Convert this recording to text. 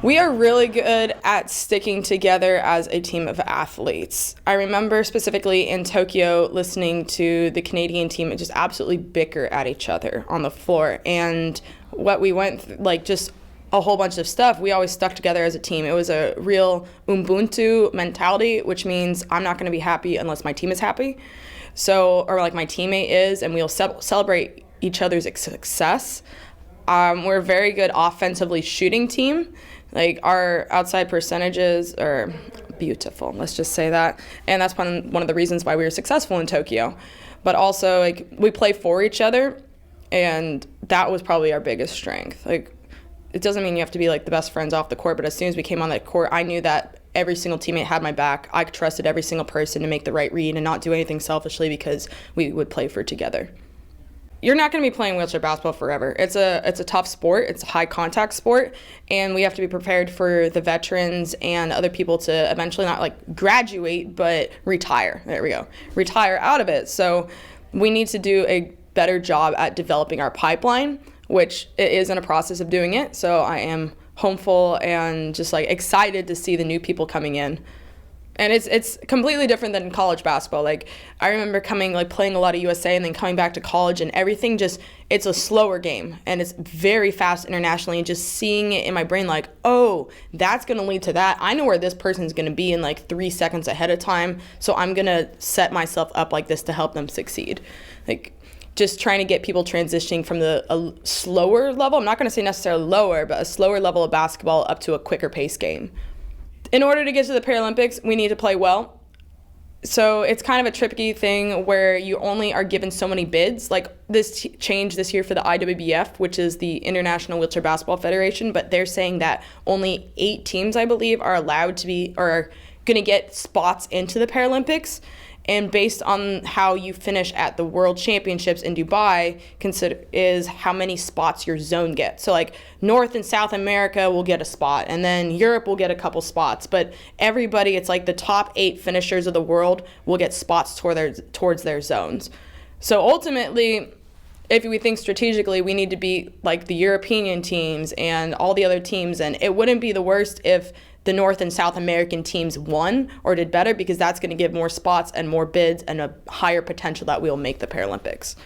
We are really good at sticking together as a team of athletes. I remember specifically in Tokyo listening to the Canadian team just absolutely bicker at each other on the floor. And what we went through, like just a whole bunch of stuff, we always stuck together as a team. It was a real Ubuntu mentality, which means I'm not going to be happy unless my team is happy. So, or like my teammate is, and we'll celebrate each other's success. We're a very good offensively shooting team. Like our outside percentages are beautiful, let's just say that. And that's one of the reasons why we were successful in Tokyo. But also like we play for each other, and that was probably our biggest strength. Like it doesn't mean you have to be like the best friends off the court, but as soon as we came on that court, I knew that every single teammate had my back. I trusted every single person to make the right read and not do anything selfishly because we would play for together. You're not going to be playing wheelchair basketball forever. It's a tough sport. It's a high contact sport, and we have to be prepared for the veterans and other people to eventually not like graduate, but retire. There we go. Retire out of it. So we need to do a better job at developing our pipeline, which it is in a process of doing it. So I am hopeful and just like excited to see the new people coming in. And it's completely different than college basketball. Like I remember playing a lot of USA and then coming back to college, and everything it's a slower game and it's very fast internationally, and just seeing it in my brain like, oh, that's going to lead to that. I know where this person's going to be in like 3 seconds ahead of time. So I'm going to set myself up like this to help them succeed. Like just trying to get people transitioning from a slower level. I'm not going to say necessarily lower, but a slower level of basketball up to a quicker pace game. In order to get to the Paralympics, we need to play well. So it's kind of a tricky thing where you only are given so many bids. Like this change this year for the IWBF, which is the International Wheelchair Basketball Federation, but they're saying that only 8 teams, I believe, are allowed to be or are going to get spots into the Paralympics. And based on how you finish at the World Championships in Dubai, is how many spots your zone gets. So like North and South America will get a spot, and then Europe will get a couple spots. But everybody, it's like the top 8 finishers of the world will get spots towards their zones. So ultimately, if we think strategically, we need to be like the European teams and all the other teams, and it wouldn't be the worst if the North and South American teams won or did better, because that's going to give more spots and more bids and a higher potential that we'll make the Paralympics.